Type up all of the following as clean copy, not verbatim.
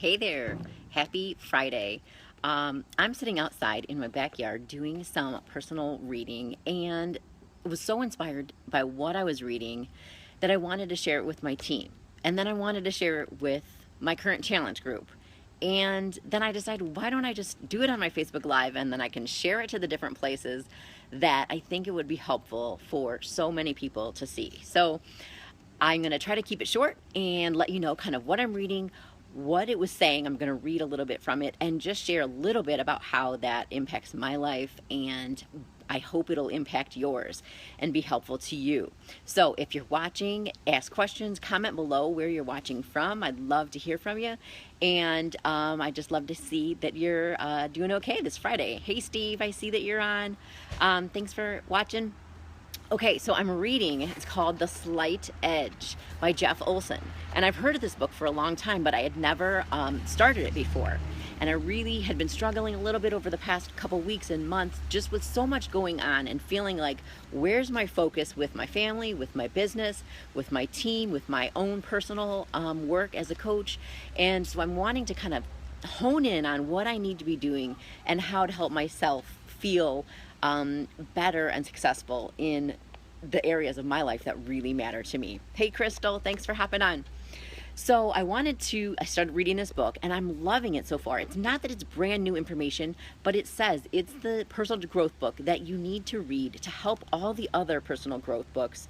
Hey there, happy Friday. I'm sitting outside in my backyard doing some personal reading and was so inspired by what I was reading that I wanted to share it with my team. And then I wanted to share it with my current challenge group. And then I decided, why don't I just do it on my Facebook Live and then I can share it to the different places that I think it would be helpful for so many people to see. So I'm going to try to keep it short and let you know kind of what I'm reading, what it was saying. I'm going to read a little bit from it and just share a little bit about how that impacts my life, and I hope it'll impact yours and be helpful to you. So if you're watching, ask questions, comment below where you're watching from. I'd love to hear from you. And I just love to see that you're doing okay this Friday. Hey Steve, I see that you're on. Thanks for watching. Okay, so I'm reading, it's called The Slight Edge by Jeff Olson. And I've heard of this book for a long time, but I had never started it before. And I really had been struggling a little bit over the past couple weeks and months, just with so much going on and feeling like, where's my focus with my family, with my business, with my team, with my own personal work as a coach. And so I'm wanting to kind of hone in on what I need to be doing and how to help myself feel better and successful in the areas of my life that really matter to me. Hey Crystal, thanks for hopping on. So I started reading this book and I'm loving it so far. It's not that it's brand new information, but it says it's the personal growth book that you need to read to help all the other personal growth books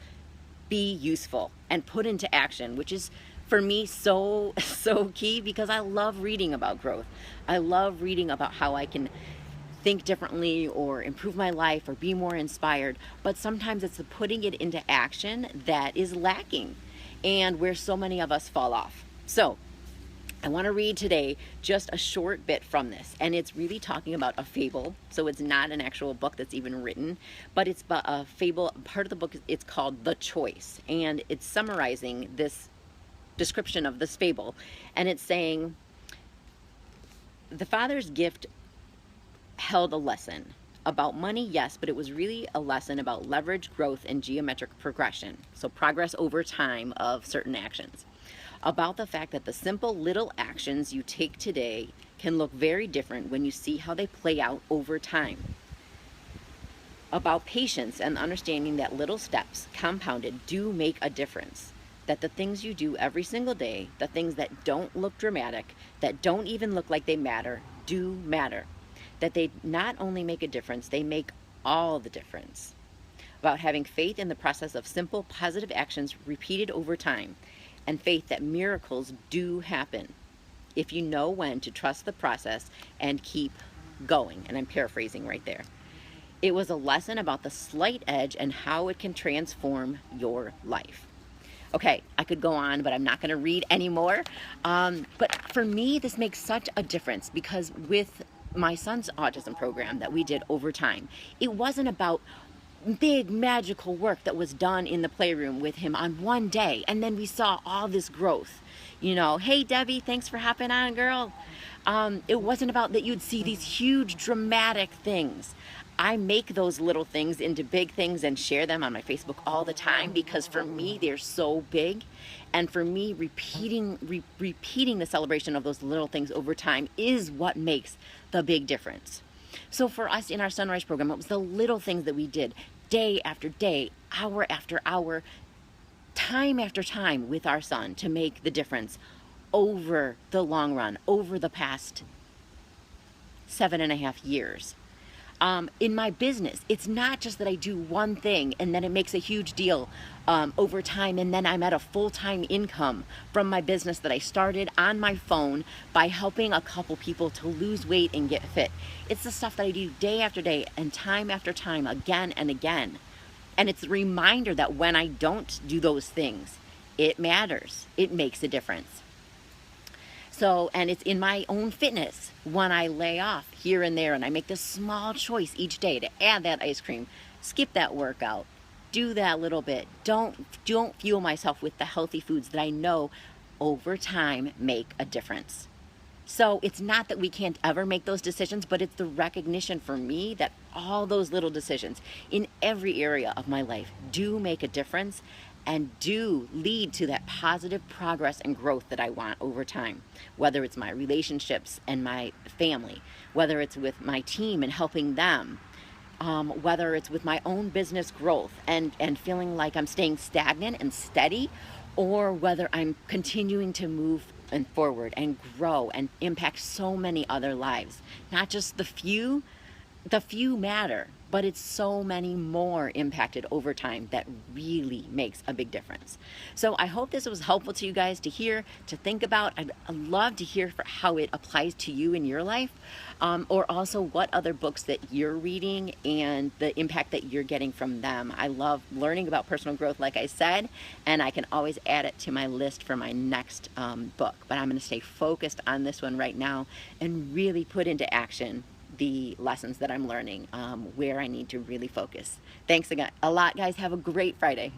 be useful and put into action, which is for me so key, because I love reading about growth. I love reading about how I can think differently or improve my life or be more inspired, but sometimes it's the putting it into action that is lacking and where so many of us fall off. So I want to read today just a short bit from this, and it's really talking about a fable. So it's not an actual book that's even written, but it's a fable. Part of the book, it's called The Choice, and it's summarizing this description of this fable, and it's saying the father's gift held a lesson about money, yes, but it was really a lesson about leverage, growth, and geometric progression. So progress over time of certain actions. About the fact that the simple little actions you take today can look very different when you see how they play out over time. About patience and understanding that little steps compounded do make a difference. That the things you do every single day, the things that don't look dramatic, that don't even look like they matter, do matter. That they not only make a difference, they make all the difference. About having faith in the process of simple positive actions repeated over time, and faith that miracles do happen if you know when to trust the process and keep going. And I'm paraphrasing right there. It was a lesson about the slight edge and how it can transform your life. Okay, I could go on, but I'm not going to read anymore. But for me, this makes such a difference, because with my son's autism program that we did over time, it wasn't about big magical work that was done in the playroom with him on one day and then we saw all this growth. Hey Debbie, thanks for hopping on, girl. It wasn't about that you'd see these huge dramatic things. I make those little things into big things and share them on my Facebook all the time, because for me they're so big, and for me repeating the celebration of those little things over time is what makes the big difference. So for us in our Sunrise program, it was the little things that we did day after day, hour after hour, time after time with our son to make the difference over the long run, over the past 7.5 years. In my business, it's not just that I do one thing and then it makes a huge deal over time, and then I'm at a full-time income from my business that I started on my phone by helping a couple people to lose weight and get fit. It's the stuff that I do day after day and time after time, again and again. And it's a reminder that when I don't do those things, it matters. It makes a difference. So, and it's in my own fitness when I lay off here and there and I make this small choice each day to add that ice cream, skip that workout, do that little bit. Don't fuel myself with the healthy foods that I know over time make a difference. So it's not that we can't ever make those decisions, but it's the recognition for me that all those little decisions in every area of my life do make a difference, and do lead to that positive progress and growth that I want over time. Whether it's my relationships and my family, whether it's with my team and helping them, whether it's with my own business growth and feeling like I'm staying stagnant and steady, or whether I'm continuing to move and forward and grow and impact so many other lives. Not just the few matter, but it's so many more impacted over time that really makes a big difference. So I hope this was helpful to you guys to hear, to think about. I'd love to hear how it applies to you in your life, or also what other books that you're reading and the impact that you're getting from them. I love learning about personal growth, like I said, and I can always add it to my list for my next book. But I'm going to stay focused on this one right now and really put into action the lessons that I'm learning, where I need to really focus. Thanks again a lot, guys. Have a great Friday.